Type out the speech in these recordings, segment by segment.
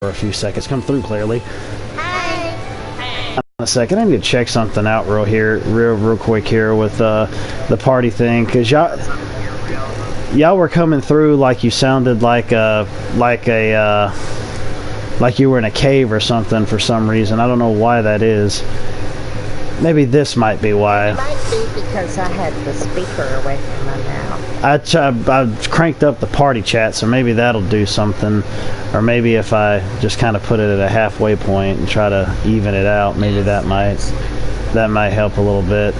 for a few seconds. Come through clearly. Hi. A second, I need to check something out real quick here with the party thing, because y'all were coming through like you sounded like you were in a cave or something for some reason. I don't know why that is. Maybe this might be why. It might be because I had the speaker away from my mouth. I cranked up the party chat, so maybe that'll do something. Or maybe if I just kind of put it at a halfway point and try to even it out, maybe that might help a little bit.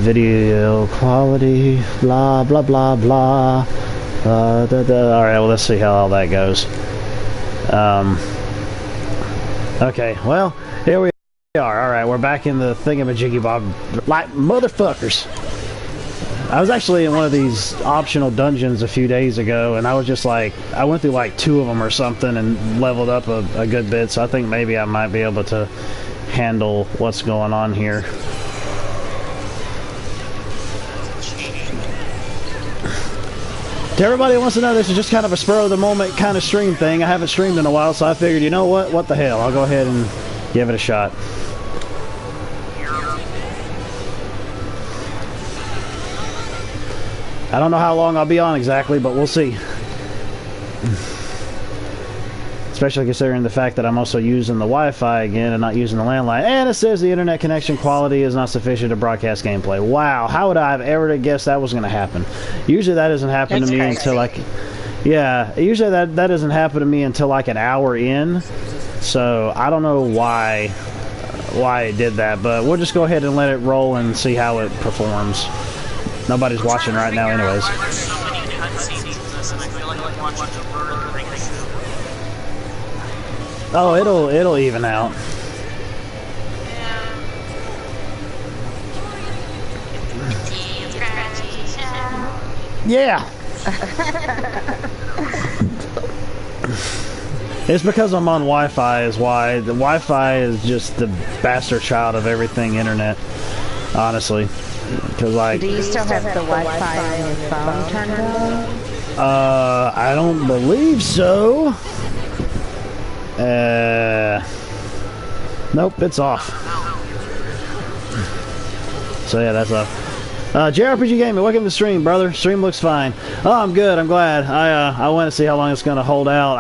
Video quality, blah blah blah blah. All right, well, let's see how all that goes. Okay, well, here we are. All right, we're back in the thingamajiggy-bob, like motherfuckers. I was actually in one of these optional dungeons a few days ago, and I was just like, I went through like 2 of them or something and leveled up a good bit, so I think maybe I might be able to handle what's going on here. To everybody who wants to know, this is just kind of a spur-of-the-moment kind of stream thing. I haven't streamed in a while, so I figured, you know what the hell, I'll go ahead and give it a shot. I don't know how long I'll be on exactly, but we'll see. Especially considering the fact that I'm also using the Wi-Fi again and not using the landline. And it says the internet connection quality is not sufficient to broadcast gameplay. Wow, how would I have ever guessed that was going to happen? Usually that doesn't happen to me until like... Yeah, usually that doesn't happen to me until like an hour in. So I don't know why it did that, but we'll just go ahead and let it roll and see how it performs. Nobody's watching right now anyways. Oh, it'll even out. Yeah. It's because I'm on Wi-Fi is why. The Wi-Fi is just the bastard child of everything internet, honestly. Because like, do you still have the Wi-Fi on your phone turned on? I don't believe so. Nope, it's off. So yeah, that's off. JRPG Gaming, welcome to the stream, brother. Stream looks fine. Oh, I'm good. I'm glad. I want to see how long it's going to hold out.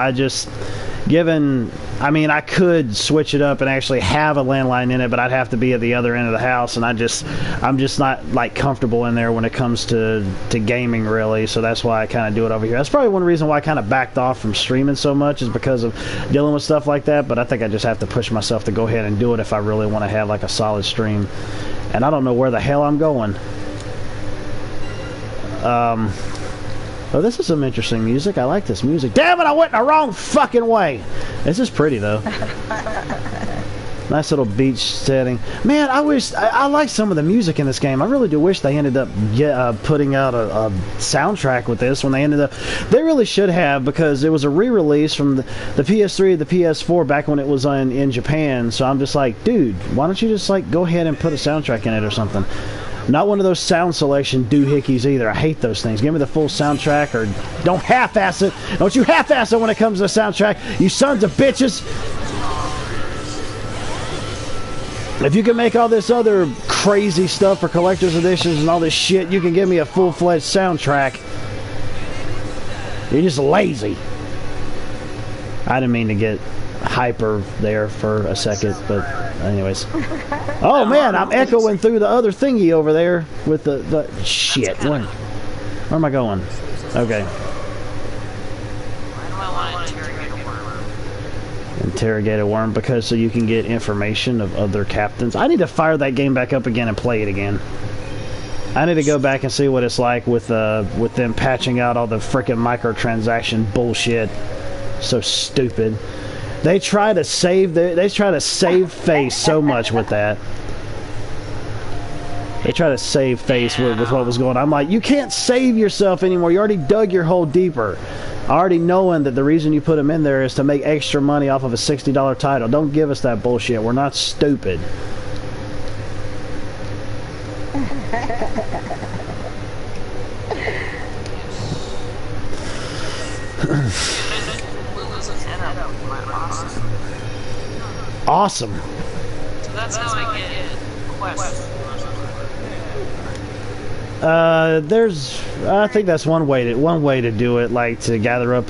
I mean, I could switch it up and actually have a landline in it, but I'd have to be at the other end of the house, and I'm just not like comfortable in there when it comes to gaming, really. So that's why I kind of do it over here. That's probably one reason why I kind of backed off from streaming so much, is because of dealing with stuff like that. But I think I just have to push myself to go ahead and do it if I really want to have like a solid stream. And I don't know where the hell I'm going. Oh, this is some interesting music. I like this music. Damn it, I went in the wrong fucking way. This is pretty, though. Nice little beach setting. Man, I like some of the music in this game. I really do wish they ended up putting out a soundtrack with this when they ended up... They really should have, because it was a re-release from the PS3 and the PS4 back when it was in Japan. So I'm just like, dude, why don't you just like go ahead and put a soundtrack in it or something? Not one of those sound selection doohickeys either. I hate those things. Give me the full soundtrack, or don't half-ass it. Don't you half-ass it when it comes to the soundtrack, you sons of bitches. If you can make all this other crazy stuff for collector's editions and all this shit, you can give me a full-fledged soundtrack. You're just lazy. I didn't mean to get hyper there for a second, but anyways. Oh man, I'm echoing through the other thingy over there with the shit. Where am I going? Okay. Interrogate a worm, because so you can get information of other captains. I need to fire that game back up again and play it again. I need to go back and see what it's like with them patching out all the frickin' microtransaction bullshit. So stupid. They try to save face so much with that. They try to save face with what was going on. I'm like, you can't save yourself anymore. You already dug your hole deeper. Already knowing that the reason you put them in there is to make extra money off of a $60 title. Don't give us that bullshit. We're not stupid. Awesome. So that's how I get quests. I think that's one way to do it, like to gather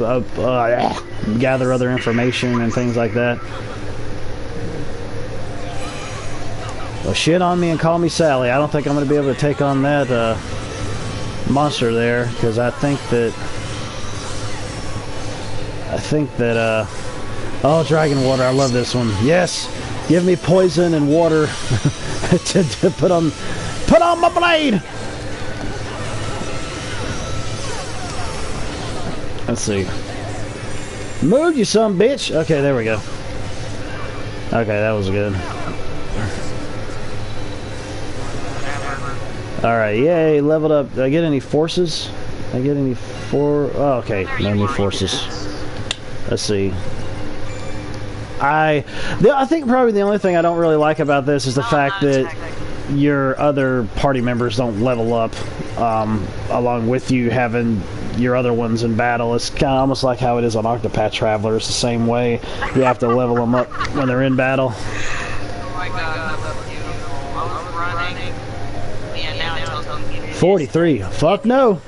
gather other information and things like that. Well, shit on me and call me Sally. I don't think I'm going to be able to take on that monster there, because I think that oh, dragon water, I love this one. Yes, give me poison and water to put on my blade. Let's see. Move, you son of a bitch. Okay, there we go. Okay, that was good. Alright, yay, leveled up. Did I get any forces? Did I get any oh, okay, no new forces. Let's see. I think probably the only thing I don't really like about this is the fact that your other party members don't level up along with you having your other ones in battle. It's kind of almost like how it is on Octopath Traveler. It's the same way. You have to level them up when they're in battle. Oh my god, that's beautiful. I was running. And now it tells me 43. Fuck no.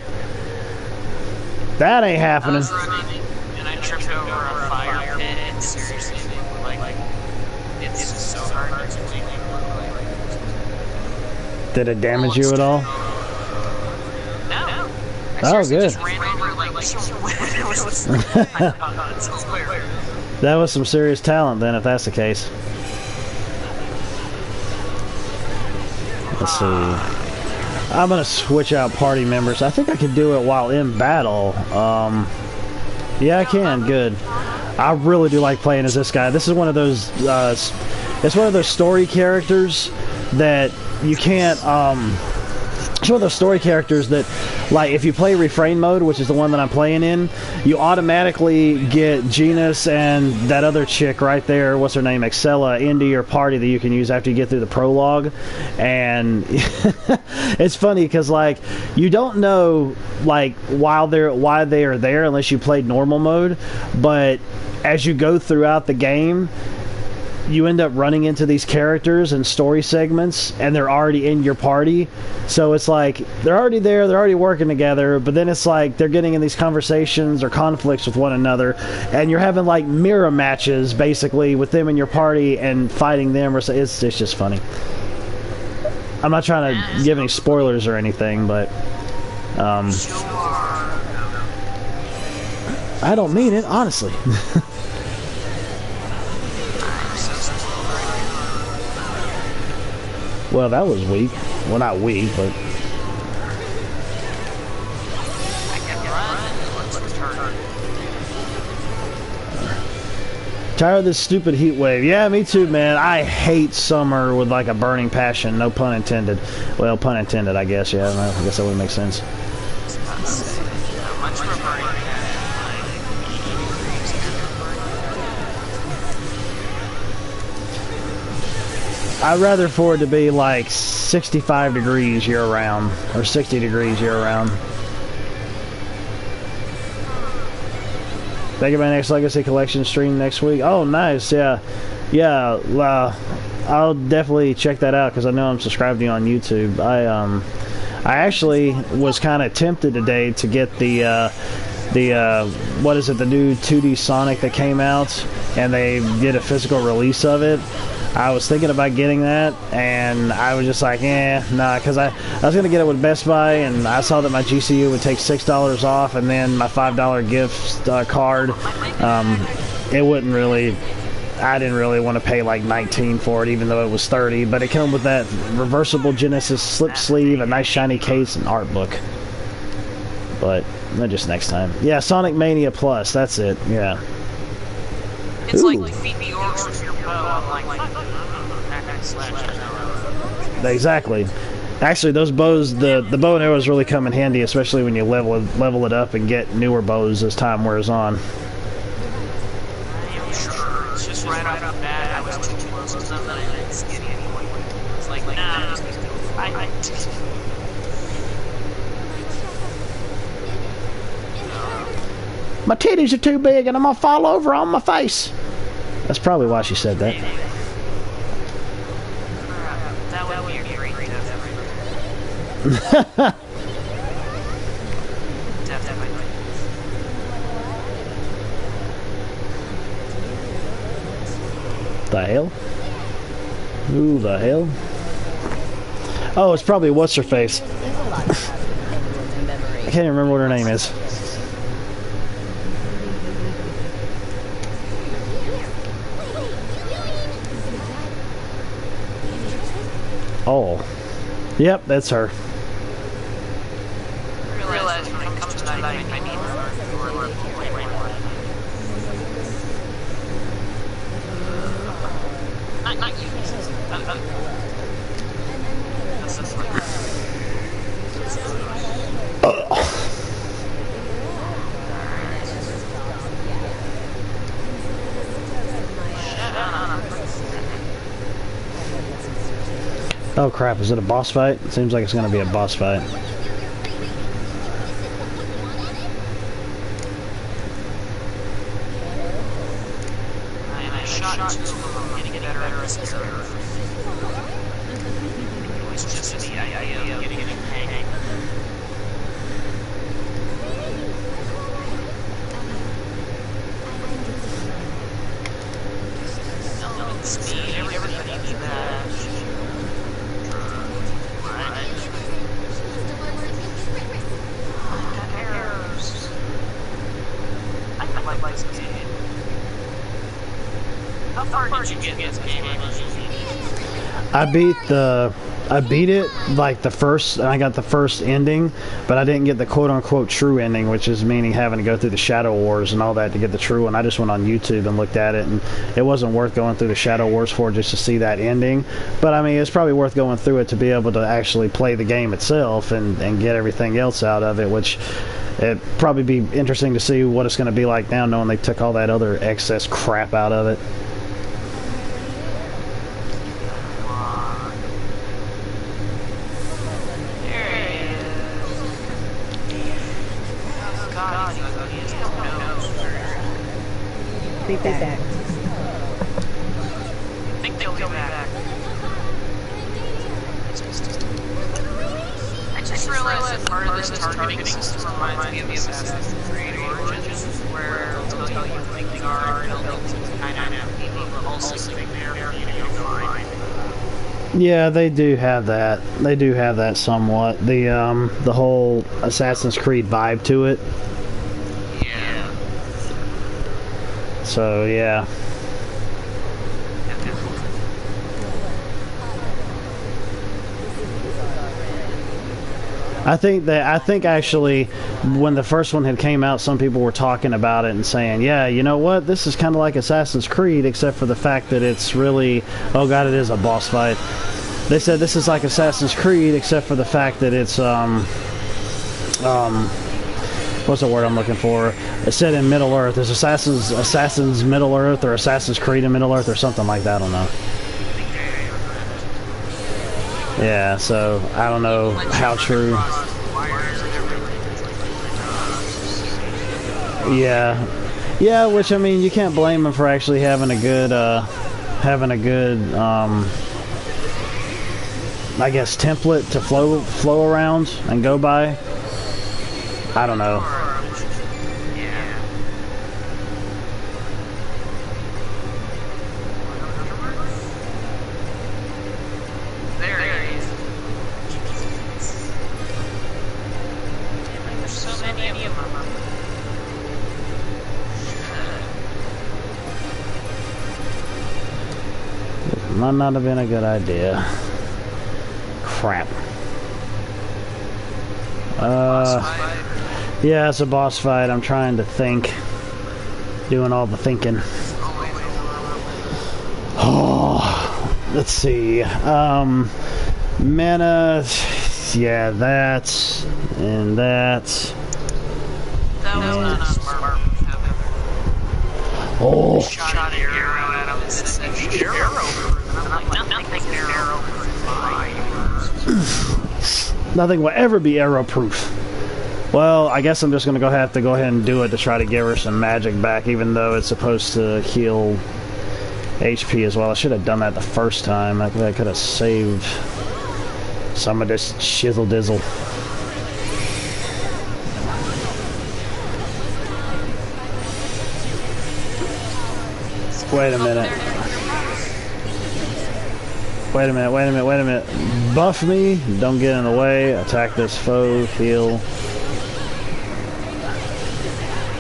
That ain't I happening. was running and I tripped over a fire pit, and seriously, like, it's so hard to explain. Did it damage you at all? No. Oh, good. Just ran over, like, it was like, That was some serious talent then, if that's the case. Let's see. I'm gonna switch out party members. I think I can do it while in battle. Yeah, I can. Good. I really do like playing as this guy. This is one of those. It's one of those story characters that you can't. It's one of those story characters that, like, if you play refrain mode, which is the one that I'm playing in, you automatically get Genus and that other chick right there, what's her name, Excella, into your party that you can use after you get through the prologue. And it's funny because, like, you don't know, like, why they are there unless you played normal mode, but as you go throughout the game, you end up running into these characters and story segments, and they're already in your party. So it's like they're already there, they're already working together, but then it's like they're getting in these conversations or conflicts with one another, and you're having like mirror matches basically with them in your party and fighting them. Or it's just funny. I'm not trying to give any spoilers or anything, but I don't mean it, honestly. Well, that was weak. Well, not weak, but... Tired of this stupid heat wave. Yeah, me too, man. I hate summer with like a burning passion. No pun intended. Well, pun intended, I guess. Yeah, I guess that would make sense. I'd rather for it to be like 65 degrees year-round, or 60 degrees year-round. Think of my next Legacy Collection stream next week. Oh, nice, yeah. Yeah, I'll definitely check that out, because I know I'm subscribed to you on YouTube. I actually was kind of tempted today to get the what is it, the new 2D Sonic that came out, and they did a physical release of it. I was thinking about getting that, and I was just like, nah, because I was going to get it with Best Buy, and I saw that my GCU would take $6 off, and then my $5 gift card, it wouldn't really, I didn't really want to pay like $19 for it, even though it was $30, but it came with that reversible Genesis slip sleeve, a nice shiny case, and art book. But, just next time. Yeah, Sonic Mania Plus, that's it, yeah. It's like defeat the orcs with your bow. I'm like, exactly. Actually, those bows, the bow and arrows really come in handy, especially when you level it up and get newer bows as time wears on. I'm sure. It's just right off the bat, I was too close to something that I didn't get anyway. It's like, nah, my titties are too big and I'm gonna fall over on my face. That's probably why she said that. That would be a great definitely. The hell? Who the hell? Oh, it's probably what's her face. I can't even remember what her name is. Oh. Yep, that's her. I realize when it comes to night, I need more. Not you. This is like... Oh crap, is it a boss fight? It seems like it's gonna be a boss fight. I shot two of them, getting better at this area. It was just the idea of getting a hang. Speed, everybody needs that. I like this game. How far did you get in this game? I beat it like the first, and I got the first ending, but I didn't get the quote-unquote true ending, which is meaning having to go through the Shadow Wars and all that to get the true one. I just went on YouTube and looked at it, and it wasn't worth going through the Shadow Wars for just to see that ending. But I mean, it's probably worth going through it to be able to actually play the game itself and get everything else out of it, which it'd probably be interesting to see what it's going to be like now, knowing they took all that other excess crap out of it. Be back. I think they'll go back. I just realized that part of this targeting system reminds me of Assassin's Creed Origins, where they'll tell you who they are, and they'll kind of people who also think they're fine. Yeah, they do have that. They do have that somewhat. The whole Assassin's Creed vibe to it. Yeah. So yeah. I think actually when the first one had came out, some people were talking about it and saying, yeah, you know what, this is kind of like Assassin's Creed, except for the fact that it's really, oh god, it is a boss fight. They said this is like Assassin's Creed, except for the fact that it's what's the word I'm looking for? It's set in Middle Earth. Is Assassin's Middle Earth, or Assassin's Creed in Middle Earth, or something like that? I don't know. Yeah, so I don't know how true. Yeah, which I mean, you can't blame them for actually having a good, I guess, template to flow around and go by. I don't know. Might not have been a good idea. Crap. Yeah, it's a boss fight. I'm trying to think. Doing all the thinking. Oh, let's see. Mana. Yeah, that. And that. That was not a smart move. Oh. Shot an arrow at him and said, arrow. I'm like, nothing arrow proof. Nothing will ever be arrow proof. Well, I guess I'm just gonna have to go ahead and do it to try to give her some magic back, even though it's supposed to heal HP as well. I should have done that the first time. I could have saved some of this shizzle dizzle. Wait a minute. Wait a minute, wait a minute, wait a minute. Buff me, don't get in the way. Attack this foe, heal.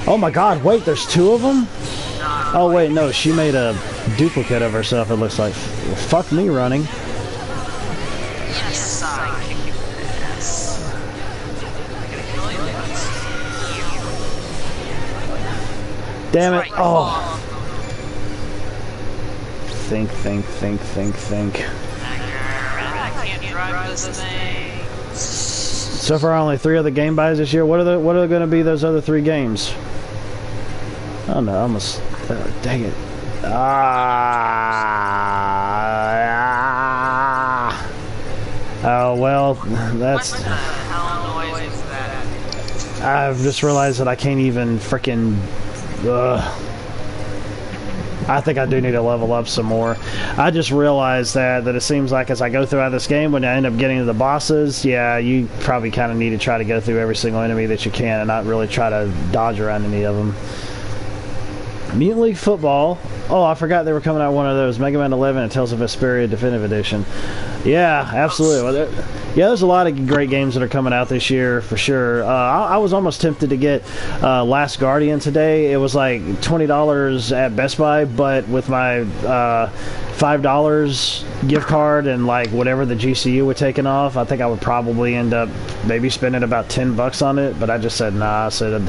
Oh my god, wait, there's two of them? Oh wait, no, she made a duplicate of herself, it looks like. Well, fuck me running. Yes, I kick your ass. Damn it, Right, oh. Think. I can't drive this thing. So far, only 3 other game buys this year. What are going to be those other 3 games? Oh no, I almost. Dang it. Oh well, that's. What the hell noise is that? I've just realized that I can't even frickin'. I think I do need to level up some more. I just realized that it seems like as I go throughout this game, when I end up getting to the bosses, yeah, you probably kind of need to try to go through every single enemy that you can and not really try to dodge around any of them. Mutant League Football. Oh, I forgot they were coming out with one of those. Mega Man 11 and Tales of Vesperia Definitive Edition. Yeah, absolutely. Well, yeah, there's a lot of great games that are coming out this year, for sure. I was almost tempted to get Last Guardian today. It was like $20 at Best Buy, but with my $5 gift card and like whatever the GCU would taken off, I think I would probably end up maybe spending about $10 on it. But I just said nah. I said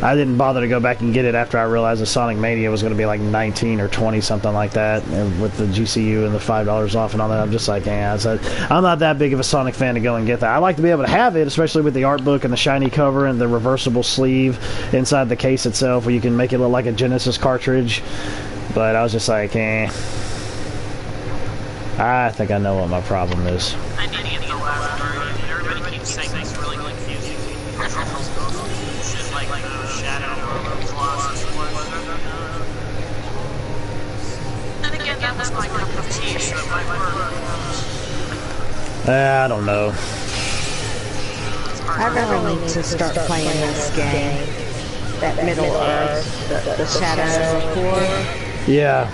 I didn't bother to go back and get it after I realized the Sonic Mania was going to be like 19 or 20, something like that, and with the GCU and the $5 off and all that. I'm just like, yeah. I said I'm not that big of a Sonic fan to go and get that. I like to be able to have it, especially with the art book and the shiny cover and the reversible sleeve inside the case itself, where you can make it look like a Genesis cartridge. But I was just like, eh. I think I know what my problem is. I need to get the last Guardian. Everybody keeps saying it's really confusing. Shit like Shadow or Colossus. And again, that was my cup of tea, so it might work. I don't know. I really need to start playing this game. That Middle Earth, the Shadow Core. Yeah.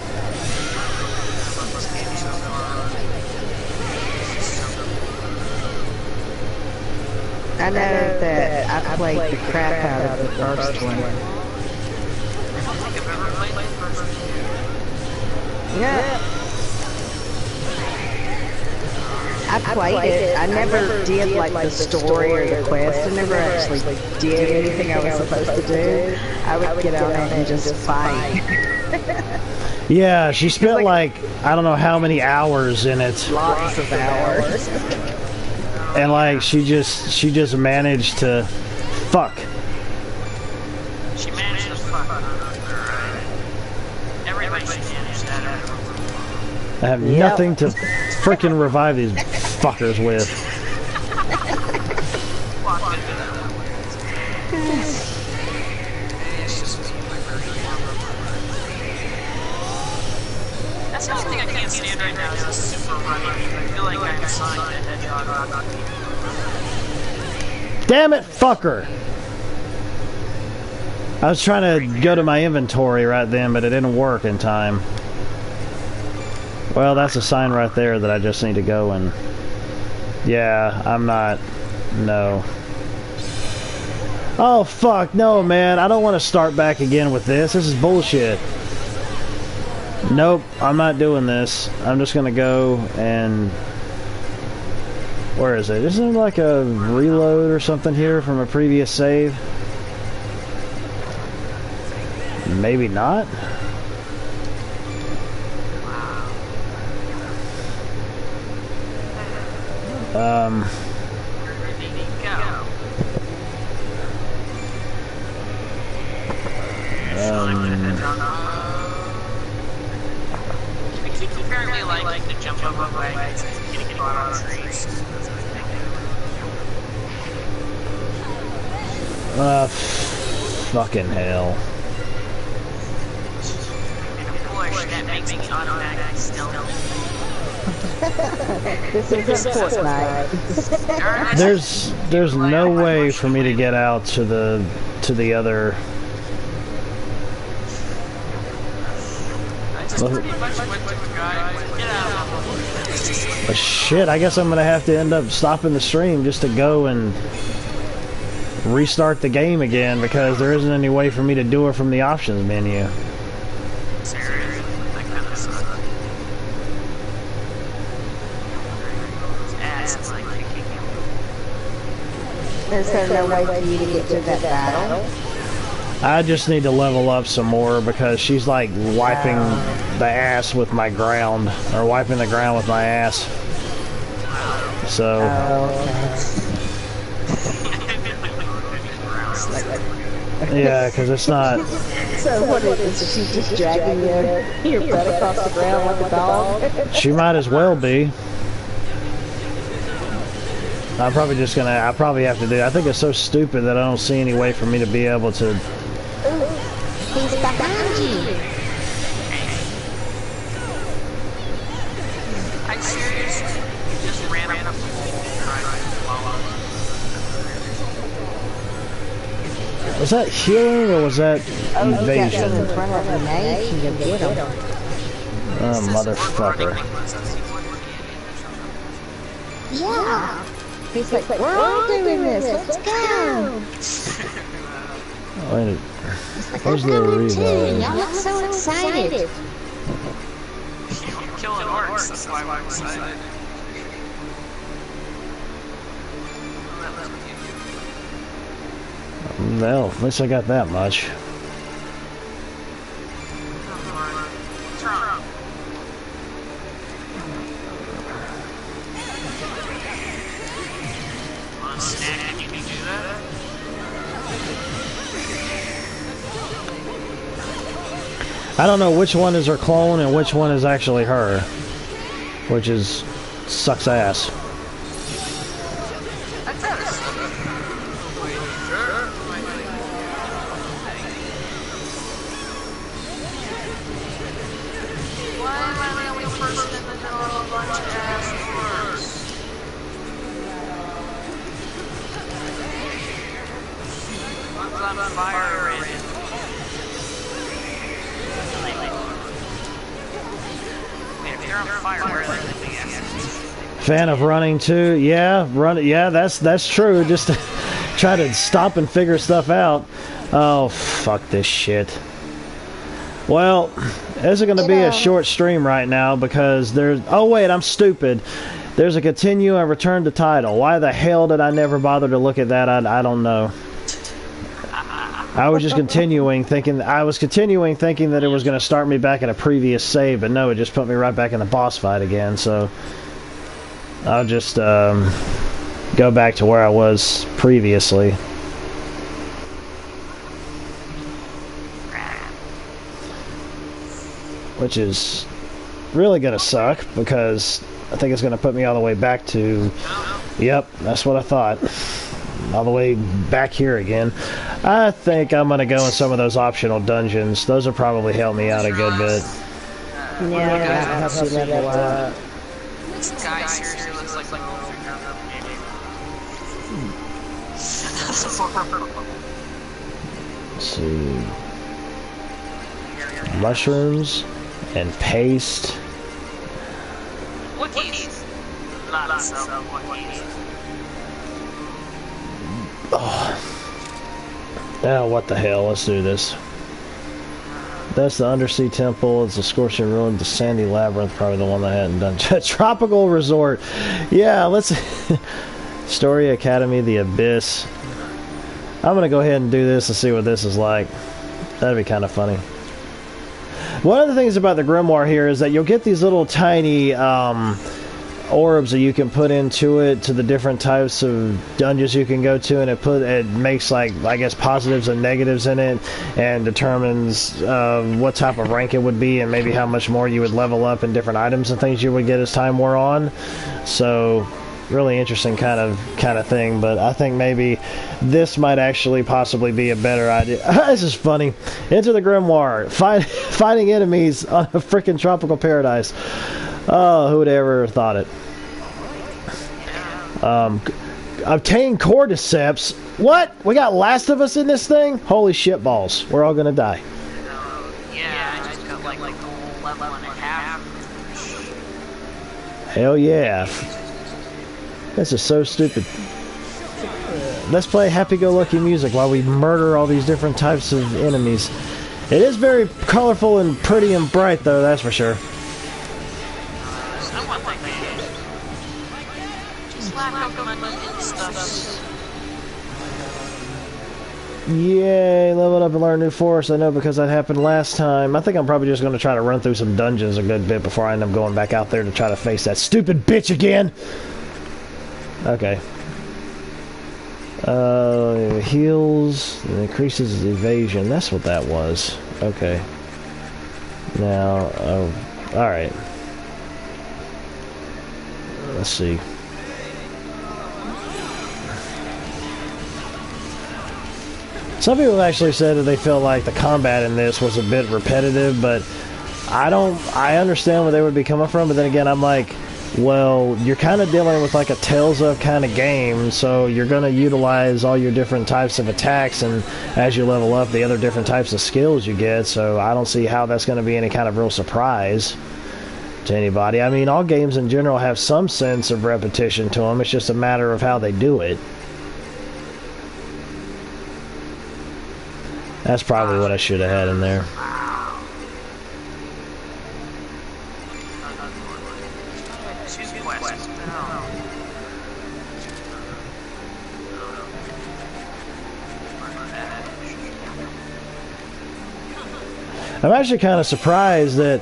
I know that I played the crap out of the first one. Yeah. I played it. I never did like the story or the quest. I never actually did anything I was supposed to do. I would get on it and just fight. Yeah, she spent like I don't know how many hours in it. Lots of hours. And like she just managed to fuck. She managed to fuck. Everybody managed that. I have nothing to frickin' revive these fuckers with. That's the only thing I can't stand right now is the super running. I feel like I'm Sonic the Hedgehog. Damn it, fucker! I was trying to go to my inventory right then, but it didn't work in time. Well, that's a sign right there that I just need to go and... Yeah, I'm not... No. Oh, fuck, no, man. I don't want to start back again with this. This is bullshit. Nope, I'm not doing this. I'm just gonna go and... Where is it? Isn't it like a reload or something here from a previous save? Maybe not? Apparently, like to jump up wagons and getting caught on trees. Fucking hell. Push that makes me automatically stealth. This isn't Fortnite. There's no way for me to get out to the other. But shit, I guess I'm gonna have to end up stopping the stream just to go and restart the game again because there isn't any way for me to do it from the options menu. Seriously, that kind of sucks. Is there no way for you to get to that battle? I just need to level up some more because she's like wiping the ass with my ground, or wiping the ground with my ass. So. Yeah, because it's not. So what is she just dragging your butt across the ground like a dog? She might as well be. I'm probably just gonna. I probably have to do. I think it's so stupid that I don't see any way for me to be able to. He's behind you. I'm serious. You just ran up the Was that healing or was that evasion? In front of him, now you can go get him. Oh, motherfucker. Yeah. He's like, we're all doing this. Let's go. Wait, Like, where's I'm the going too. reload? Y'all look so excited. You're killing orcs, that's why I'm excited. Well, at least I got that much. What's wrong? On snack, you can do that? I don't know which one is her clone and which one is actually her, which is sucks ass. Fan of running too? Yeah, run. Yeah, that's true. Just to try to stop and figure stuff out. Oh, fuck this shit. Well, this is going to be a short stream right now because there's... Oh, wait, I'm stupid. There's a continue and return to title. Why the hell did I never bother to look at that? I don't know. I was just continuing thinking... I was continuing thinking that it was going to start me back at a previous save, but no, it just put me right back in the boss fight again, so... I'll just go back to where I was previously. Which is really going to suck because I think it's going to put me all the way back to... Yep, that's what I thought. All the way back here again. I think I'm going to go in some of those optional dungeons. Those will probably help me out a good bit. Yeah, that helps you level up. This guy seriously looks like a figure of maybe. That's horrible. Let's see. Mushrooms and paste. Wookies. Lots of Wookies. Oh, what the hell? Let's do this. That's the Undersea Temple. It's the Scorching Ruin. The Sandy Labyrinth, probably the one that I hadn't done. Tropical Resort. Yeah, let's... Story Academy, The Abyss. I'm going to go ahead and do this and see what this is like. That'd be kind of funny. One of the things about the Grimoire here is that you'll get these little tiny orbs that you can put into it to the different types of dungeons you can go to, and it makes, like, I guess, positives and negatives in it and determines what type of rank it would be and maybe how much more you would level up in different items and things you would get as time wore on. So really interesting kind of thing. But I think maybe this might actually possibly be a better idea. This is funny. Enter the Grimoire, fighting enemies on a freaking tropical paradise. Oh, who would ever thought it? Obtain cordyceps. What? We got Last of Us in this thing? Holy shit balls. We're all gonna die. Yeah, I just got like the whole level and a half. Hell yeah. This is so stupid. Let's play happy-go-lucky music while we murder all these different types of enemies. It is very colorful and pretty and bright, though, that's for sure. Someone like that. Just lack of money and stuff. Yay, leveled up and learned new force. I know because that happened last time. I think I'm probably just going to try to run through some dungeons a good bit before I end up going back out there to try to face that stupid bitch again. Okay. Heals, increases evasion. That's what that was. Okay. Now, alright. Let's see. Some people actually said that they felt like the combat in this was a bit repetitive, but I understand where they would be coming from, but then again, I'm like, well, you're kind of dealing with like a Tales of kind of game, so you're going to utilize all your different types of attacks, and as you level up, the other different types of skills you get, so I don't see how that's going to be any kind of real surprise to anybody. I mean, all games in general have some sense of repetition to them, it's just a matter of how they do it. That's probably what I should have had in there. I'm actually kind of surprised that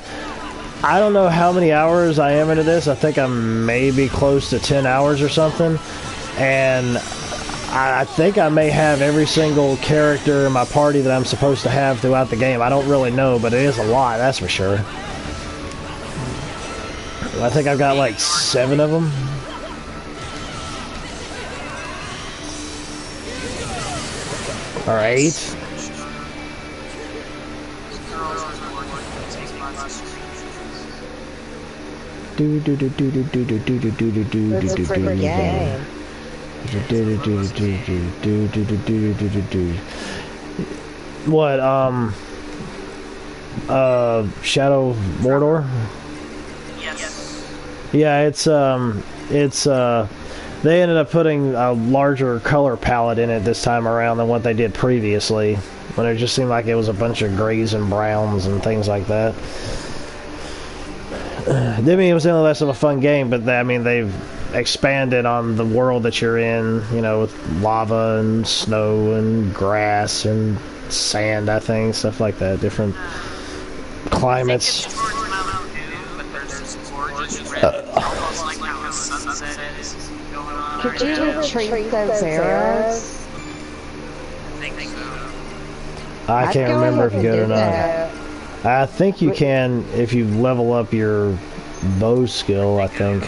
I don't know how many hours I am into this. I think I'm maybe close to 10 hours or something. And I think I may have every single character in my party that I'm supposed to have throughout the game. I don't really know, but it is a lot, that's for sure. I think I've got like 7 of them. Or 8. That's a freaking game. What, Shadow Mordor? Yes. Yeah, they ended up putting a larger color palette in it this time around than what they did previously, when it just seemed like it was a bunch of grays and browns and things like that. I mean, it was any less of a fun game, but I mean, they've expanded on the world that you're in, you know, with lava and snow and grass and sand, I think, stuff like that, different climates. Could you retrieve those arrows? I can't remember if you could or not. I think you can if you level up your bow skill, I think.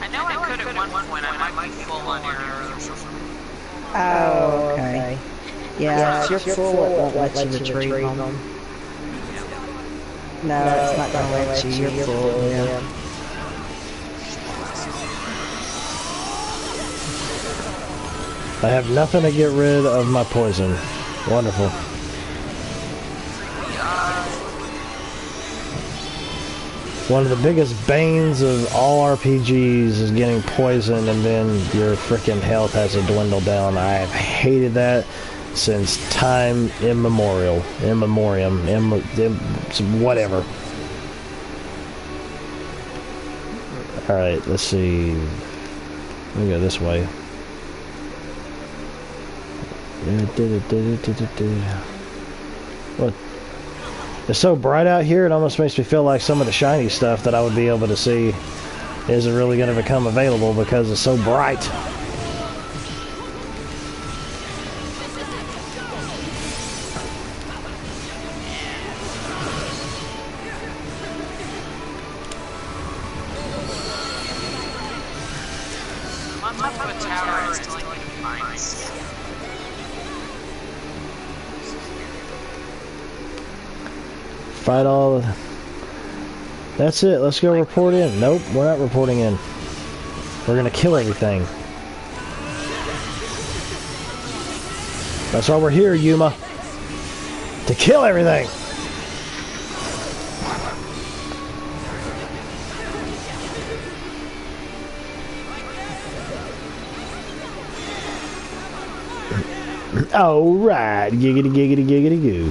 I know I could at one point. I might be full on arrows or something. Oh, okay. Yeah, if you're full, it won't let you retrieve them. No, it's not going to let you. You're full, yeah. I have nothing to get rid of my poison. Wonderful. One of the biggest banes of all RPGs is getting poisoned and then your freaking health has to dwindle down. I have hated that since time immemorial. Whatever. Alright, let's see. Let me go this way. What? It's so bright out here, it almost makes me feel like some of the shiny stuff that I would be able to see isn't really going to become available because it's so bright. mines. Fight all. That's it. Let's go report in. Nope, we're not reporting in. We're gonna kill everything. That's why we're here, Yuma. To kill everything. All right, giggity, giggity, giggity, goo.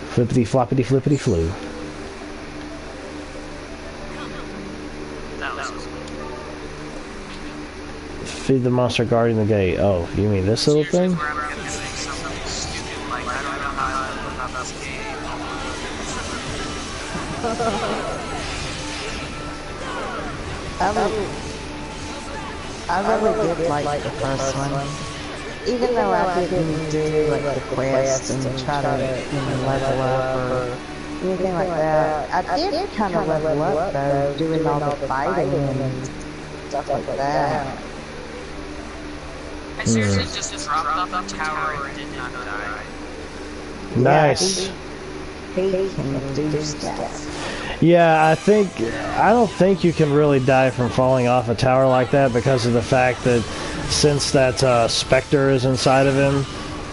Flippity, floppity, flippity, flu. Feed the monster guarding the gate. Oh, you mean this little thing? I really did like the first one. Even though I didn't do like the quest and try to, level up or anything like that, I did kind of level up though, doing all the fighting and stuff like that. I seriously just dropped off the tower and did not die. Nice. He can do stuff. Yeah, I don't think you can really die from falling off a tower like that because of the fact that since that Spectre is inside of him,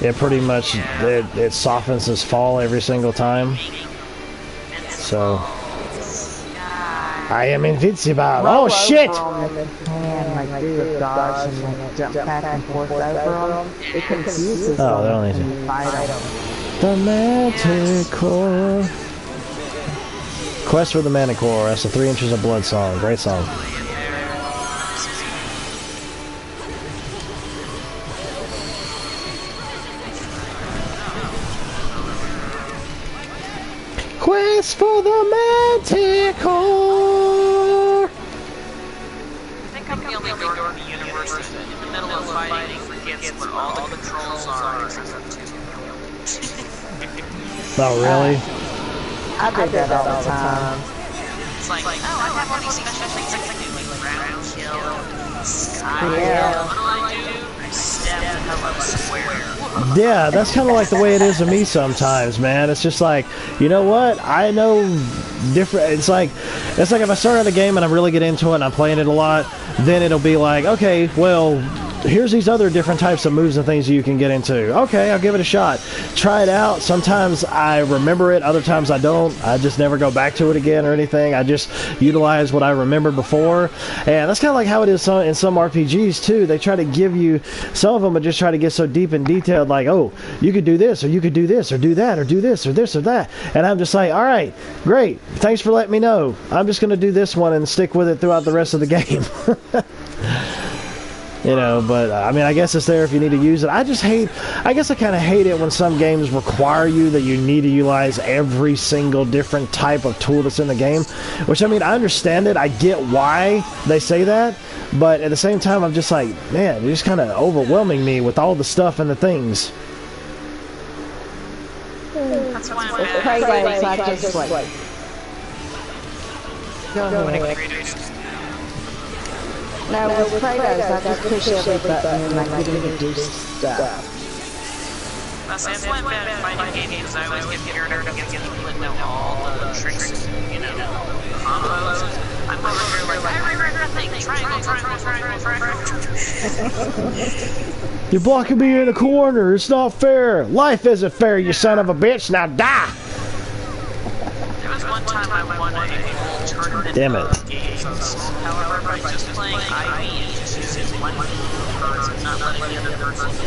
it pretty much it softens his fall every single time. So I am invincible. Oh shit! And like do a dodge and like jump back and forth over them. It confuses Oh, them they don't need and fight them. The Manticore. Quest for the Manticore. That's the 3 Inches of Blood song. Great song. Quest for the Manticore. I think I'm the only dork in the universe that in the middle of fighting forgets what all the controls are except for two. Oh, really? I do that all the time. It's like, oh, I have all these special things I can do, like ground kill, sky Yeah. kill. What do? I stab the hell out of a square. Yeah, that's kind of like the way it is to me sometimes, man. It's just like, you know what? I know different. It's like if I start out a game and I really get into it and I'm playing it a lot, then it'll be like, okay, well, here's these other different types of moves and things you can get into. Okay, I'll give it a shot. Try it out. Sometimes I remember it, other times I don't. I just never go back to it again or anything. I just utilize what I remembered before. And that's kind of like how it is in some RPGs too. They try to give you, some of them just try to get so deep and detailed, like, oh, you could do this, or you could do this, or do that, or do this, or this, or that. And I'm just like, all right, great. Thanks for letting me know. I'm just going to do this one and stick with it throughout the rest of the game. You know, but I mean, I guess it's there if you need to use it. I guess I kind of hate it when some games require you that you need to utilize every single different type of tool that's in the game. Which, I mean, I understand it. I get why they say that. But at the same time, I'm just like, man, you're just kind of overwhelming me with all the stuff and the things. That's why I'm It's crazy, so I just like... Go ahead. No, with Kratos, I just push every button and I get him to do stuff. That's why I'm bad at fighting games. I always get scared of getting to know all the tricks, combos. I'm over here like, I regret nothing. Triangle. You're blocking me in a corner. It's not fair. Life isn't fair, you son of a bitch. Now die. There was one time I won a whole tournament Damn it. of games. However, by just playing IV and just using one person, not letting the other person do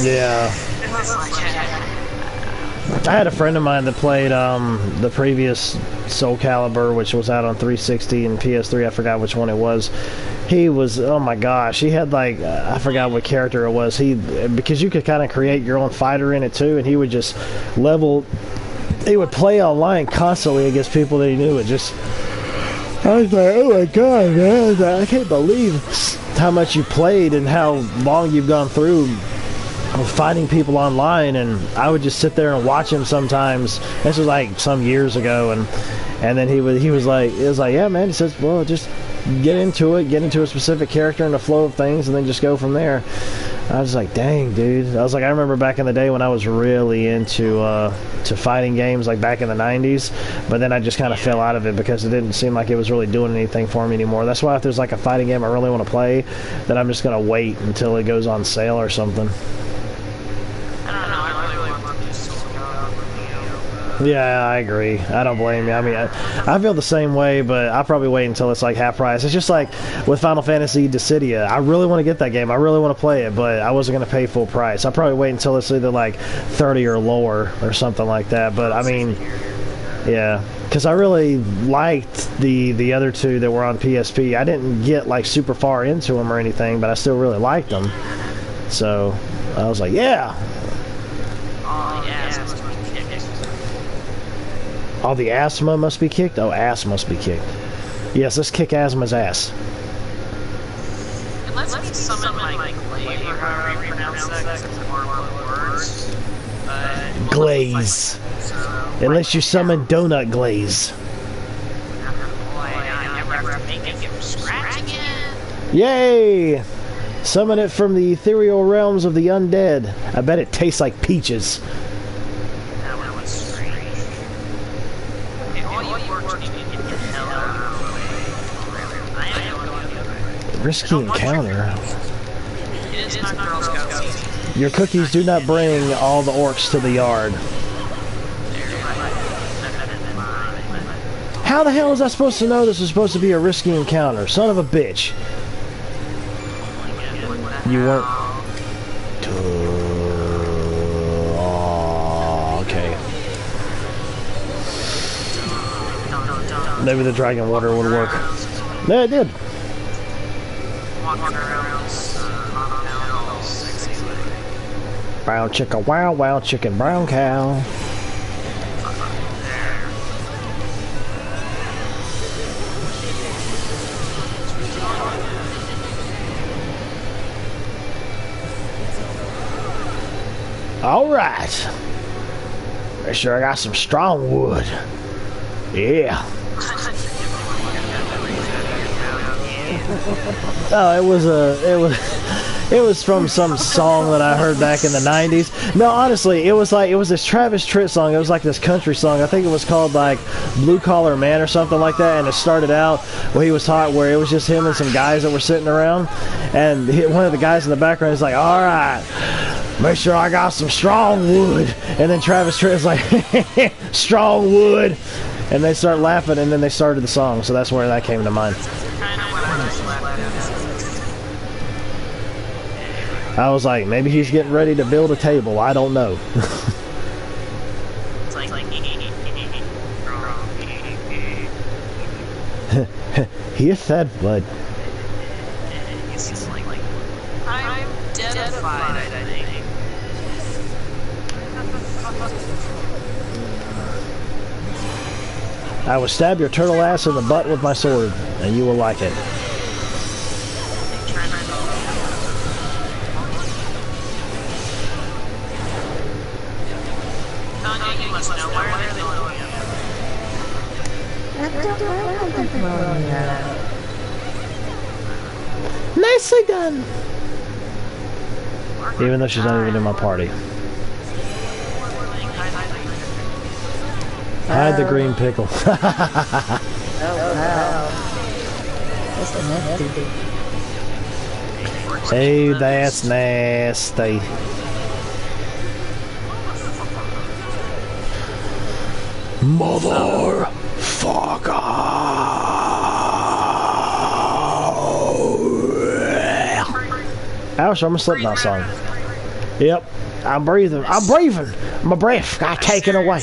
it. Yeah. It was like, I had a friend of mine that played the previous Soul Calibur, which was out on 360 and PS3. I forgot which one it was. He was, oh my gosh, he had like, I forgot what character it was. Because you could kind of create your own fighter in it too, and he would just he would play online constantly against people that he knew. I was like, oh my god, man, I can't believe how much you played and how long you've gone through fighting people online. And I would just sit there and watch him sometimes. This was like some years ago, and then he was like, yeah, man. He says, well, just get into it, get into a specific character and the flow of things, and then just go from there. I was like, dang, dude. I was like, I remember back in the day when I was really into to fighting games, like back in the 90s, but then I just kind of fell out of it because it didn't seem like it was really doing anything for me anymore. That's why if there's like a fighting game I really want to play, then I'm just going to wait until it goes on sale or something. Yeah, I agree. I don't blame you. I mean, I feel the same way, but I'll probably wait until it's like half price. It's just like with Final Fantasy Dissidia. I really want to get that game. I really want to play it, but I wasn't going to pay full price. I'll probably wait until it's either like 30 or lower or something like that. But I mean, yeah, because I really liked the other two that were on PSP. I didn't get like super far into them or anything, but I still really liked them. So I was like, yeah. Oh, the asthma must be kicked? Oh, ass must be kicked. Yes, let's kick asthma's ass. It lets me summon my glaive, or however you pronounce that, because it's more words. Glaze. It lets you summon donut glaze. Boy, I never have to make it from scratch again. Yay! Summon it from the ethereal realms of the undead. I bet it tastes like peaches. Risky encounter. Your cookies do not bring all the orcs to the yard. How the hell is I supposed to know this is supposed to be a risky encounter? Son of a bitch. You weren't... Oh, okay. Maybe the dragon water would work. No, it did. Brown chicken, wow, wow, chicken, brown cow. All right. Make sure I got some strong wood. Yeah. Oh, it was from some song that I heard back in the 90s. No, honestly, it was this Travis Tritt song. It was like this country song. I think it was called like Blue Collar Man or something like that. And it started out where he was taught where it was just him and some guys that were sitting around. And one of the guys in the background is like, all right, make sure I got some strong wood. And then Travis Tritt is like, strong wood. And they start laughing, and then they started the song. So that's where that came to mind. I was like, maybe he's getting ready to build a table. I don't know. Here's that blood. I'm deadified, I think. I will stab your turtle ass in the butt with my sword, and you will like it. Nicely done. Even though she's not even in my party. Hide the green pickle. Oh wow. That's nasty. Hey, that's nasty. Motherfucker. Ouch, I'm a Slipknot song. Yep, I'm breathing. I'm breathing. My breath got taken away.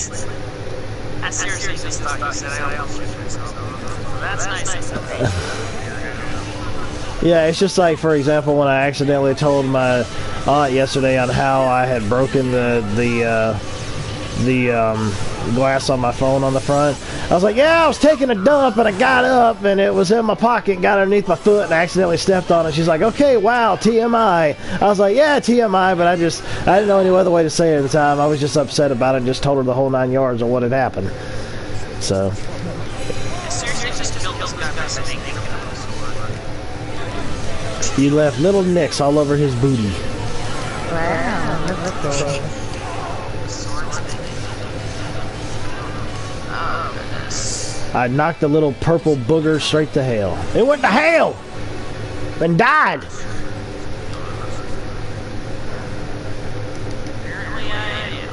I seriously just thought you said I almost shit myself. That's nice. Yeah, it's just like, for example, when I accidentally told my aunt yesterday on how I had broken the glass on my phone on the front. I was like, yeah, I was taking a dump and I got up and it was in my pocket, got underneath my foot and I accidentally stepped on it. She's like, okay, wow, TMI. I was like, yeah, TMI, but I didn't know any other way to say it at the time. I was just upset about it and just told her the whole 9 yards of what had happened. So. Seriously, just build this guy by saying You left little nicks all over his booty. Wow, that's cool. Oh, goodness. I knocked the little purple booger straight to hell. It went to hell! And died! Apparently I am.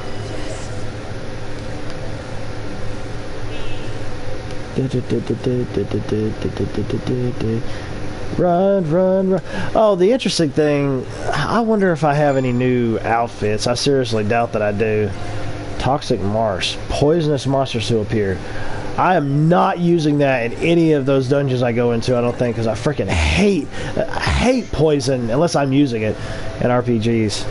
Run, run, run. Oh, the interesting thing, I wonder if I have any new outfits. I seriously doubt that I do. Toxic Marsh. Poisonous monsters to appear. I am not using that in any of those dungeons I go into, I don't think, because I freaking hate poison unless I'm using it in RPGs.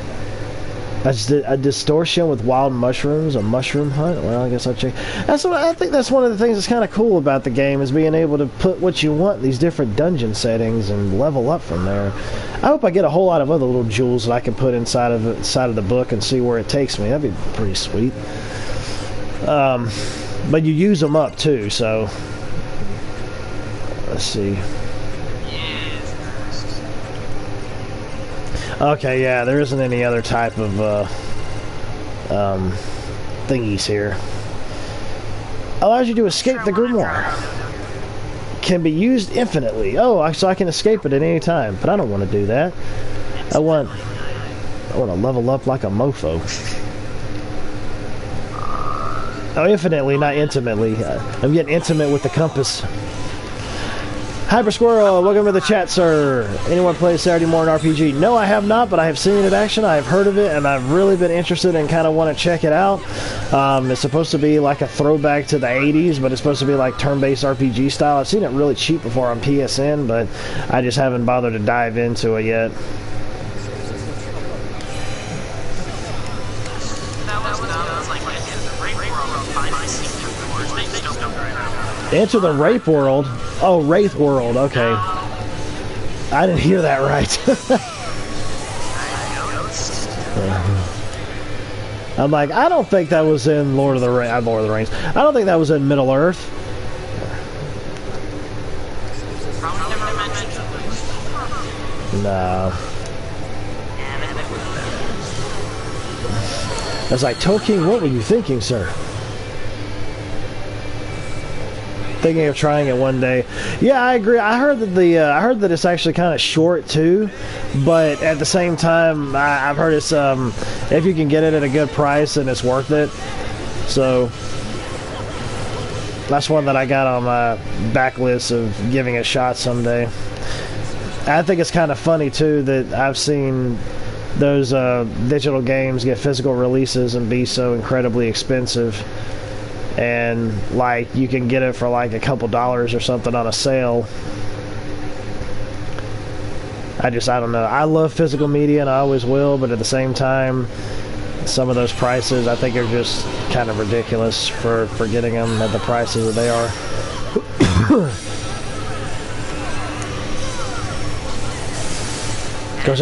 That's a distortion with wild mushrooms, a mushroom hunt. Well, I guess I'll check. I think that's one of the things that's kind of cool about the game, is being able to put what you want in these different dungeon settings and level up from there. I hope I get a whole lot of other little jewels that I can put inside of the book and see where it takes me. That'd be pretty sweet. But you use them up too, so let's see. Okay, yeah, there isn't any other type of thingies here. Allows you to escape the grimoire. Can be used infinitely. Oh, so I can escape it at any time. But I don't want to do that. I want to level up like a mofo. Oh, infinitely, not intimately. I'm getting intimate with the compass. Hyper Squirrel, welcome to the chat, sir. Anyone play Saturday Morning RPG? No, I have not, but I have seen it in action. I have heard of it, and I've really been interested and kind of want to check it out. It's supposed to be like a throwback to the 80s, but it's supposed to be like turn-based RPG style. I've seen it really cheap before on PSN, but I just haven't bothered to dive into it yet. Enter the Rape World. Oh, Wraith World. Okay. I didn't hear that right. I'm like, I don't think that was in Lord of the Rings. I don't think that was in Middle Earth. No. I was like, Tolkien, what were you thinking, sir? Thinking of trying it one day. Yeah, I agree. I heard that it's actually kind of short too, but at the same time, I've heard it's if you can get it at a good price, then it's worth it. So that's one that I got on my backlist of giving a shot someday. I think it's kind of funny too that I've seen those digital games get physical releases and be so incredibly expensive. And like you can get it for like a couple dollars or something on a sale. I don't know. I love physical media and I always will, but at the same time, some of those prices I think are just kind of ridiculous for getting them at the prices that they are. Because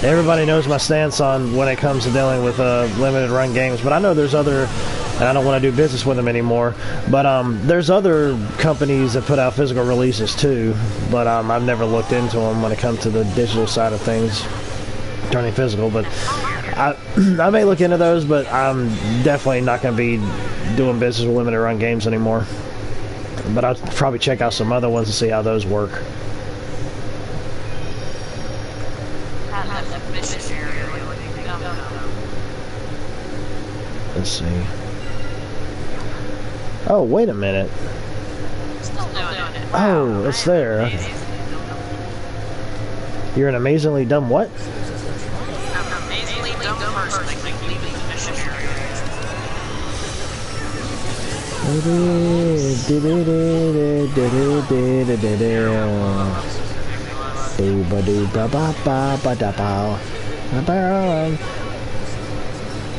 everybody knows my stance on when it comes to dealing with limited run games, but I know there's other. And I don't want to do business with them anymore. But there's other companies that put out physical releases too. But I've never looked into them when it comes to the digital side of things, turning physical. But I may look into those, but I'm definitely not going to be doing business with limited run games anymore. But I'll probably check out some other ones to see how those work. Let's see. Oh, wait a minute. Oh, it's there. Okay. You're an amazingly dumb what? I'm an amazingly dumb person that can leave the missionary.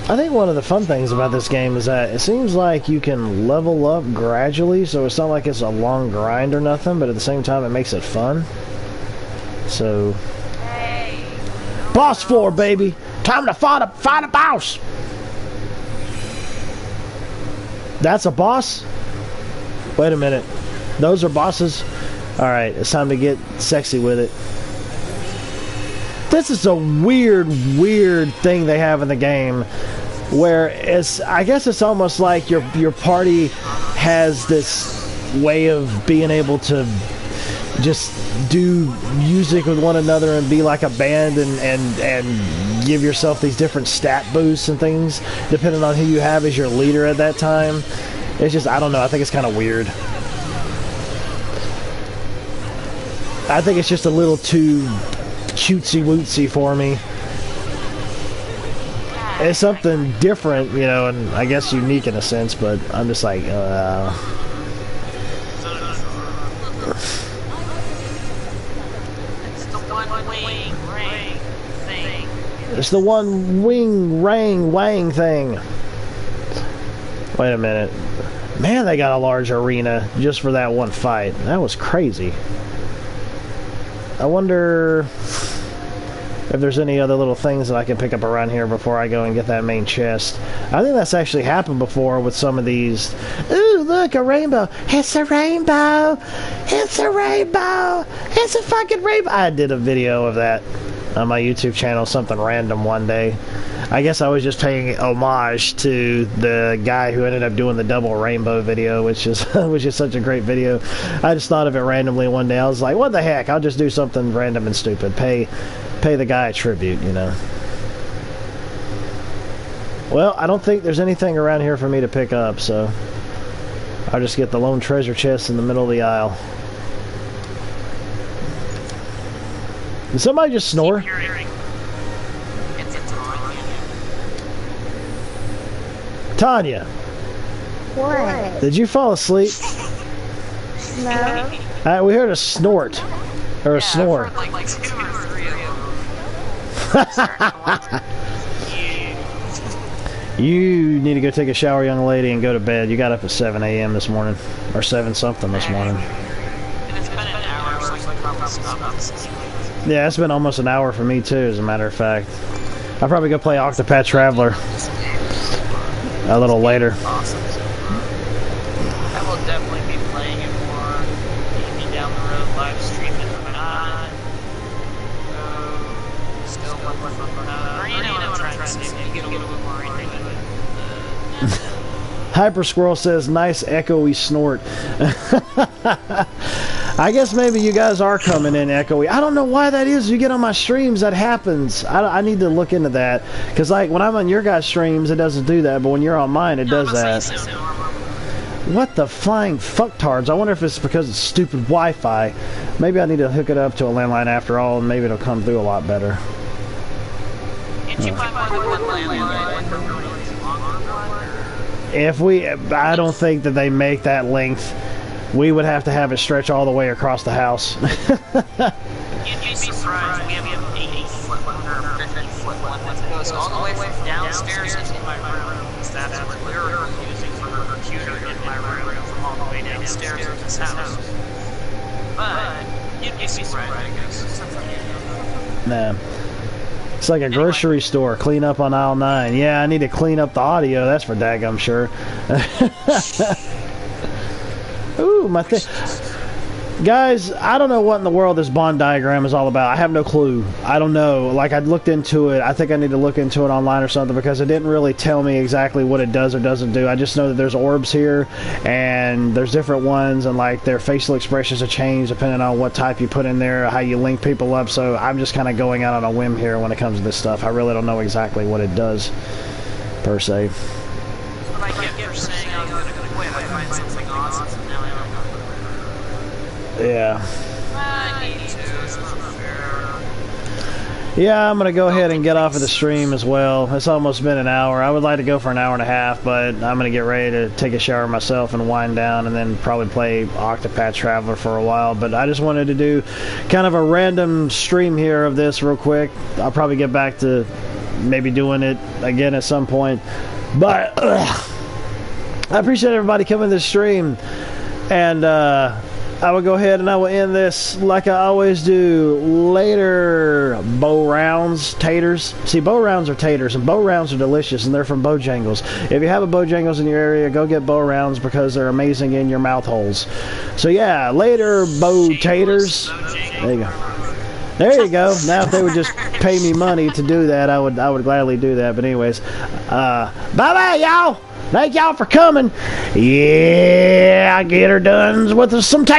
I think one of the fun things about this game is that it seems like you can level up gradually, so it's not like it's a long grind or nothing, but at the same time it makes it fun. So, Hey. boss floor, baby! Time to fight a boss! That's a boss? Wait a minute. Those are bosses? Alright, it's time to get sexy with it. this is a weird thing they have in the game, where I guess it's almost like your party has this way of being able to just do music with one another and be like a band and give yourself these different stat boosts and things depending on who you have as your leader at that time. It's just, I don't know, I think it's kind of weird. I think it's just a little too cutesy wootsy for me. It's something different, you know, and I guess unique in a sense, but I'm just like, it's the one wing rang wang thing. Wait a minute. Man, they got a large arena just for that one fight. That was crazy. I wonder if there's any other little things that I can pick up around here before I go and get that main chest. I think that's actually happened before with some of these. Ooh, look, a rainbow. It's a rainbow. It's a rainbow. It's a fucking rainbow. I did a video of that on my YouTube channel, something random one day. I guess I was just paying homage to the guy who ended up doing the double rainbow video, which is such a great video. I just thought of it randomly one day. I was like, what the heck? I'll just do something random and stupid. Pay the guy a tribute, you know. Well, I don't think there's anything around here for me to pick up, so I'll just get the lone treasure chest in the middle of the aisle. Did somebody just snore? Tanya. What? Did you fall asleep? No. We heard a snort. Or a snore. Like 2 or 3 of them. You need to go take a shower, young lady, and go to bed. You got up at 7 a.m. this morning. Or 7 something this morning. And it's been an hour, so I probably stopped. Yeah, it's been almost an hour for me too, as a matter of fact. I'll probably go play Octopath Traveler a little later. Awesome. I will definitely be playing it more, maybe down the road, live streaming or not. Still one, or you know what I'm trying to say, maybe get a little bit more into it. Hyper Squirrel says, nice echoey snort. I guess maybe you guys are coming in echoey. I don't know why that is. You get on my streams, that happens. I need to look into that. Because like when I'm on your guys' streams, it doesn't do that. But when you're on mine, it does that. What the flying fucktards? I wonder if it's because it's stupid Wi-Fi. Maybe I need to hook it up to a landline after all, and maybe it'll come through a lot better. Can't you buy more than one landline? I don't think that they make that length. We would have to have it stretch all the way across the house. You'd be surprised. We have 80-foot one or 50-foot one that goes all the way from downstairs into my room. That's what we're using for the computer in my room from all the way downstairs in this house. But you'd be surprised, I guess. Nah. It's like a grocery store. Clean up on aisle 9. Yeah, I need to clean up the audio. That's for daggum sure. Ooh, my thing. Guys, I don't know what in the world this bond diagram is all about. I have no clue. I don't know. Like, I looked into it. I think I need to look into it online or something because it didn't really tell me exactly what it does or doesn't do. I just know that there's orbs here and there's different ones and, like, their facial expressions are changed depending on what type you put in there, how you link people up. So I'm just kind of going out on a whim here when it comes to this stuff. I really don't know exactly what it does, per se. What I get for saying I'm going to quit, I find something awesome. Yeah. I need to. It's not fair. Yeah, I'm going to go ahead and get off of the stream as well. It's almost been an hour. I would like to go for an hour and a half, but I'm going to get ready to take a shower myself and wind down and then probably play Octopath Traveler for a while. But I just wanted to do kind of a random stream here of this real quick. I'll probably get back to maybe doing it again at some point. But I appreciate everybody coming to the stream. And I will go ahead and I will end this like I always do. Later, bow rounds, taters. See, bow rounds are taters, and bow rounds are delicious, and they're from Bojangles. If you have a Bojangles in your area, go get bow rounds because they're amazing in your mouth holes. So yeah, later, bow taters. There you go. There you go. Now, if they would just pay me money to do that, I would gladly do that. But anyways, bye-bye, y'all. Thank y'all for coming. Yeah, I get her done with some tape.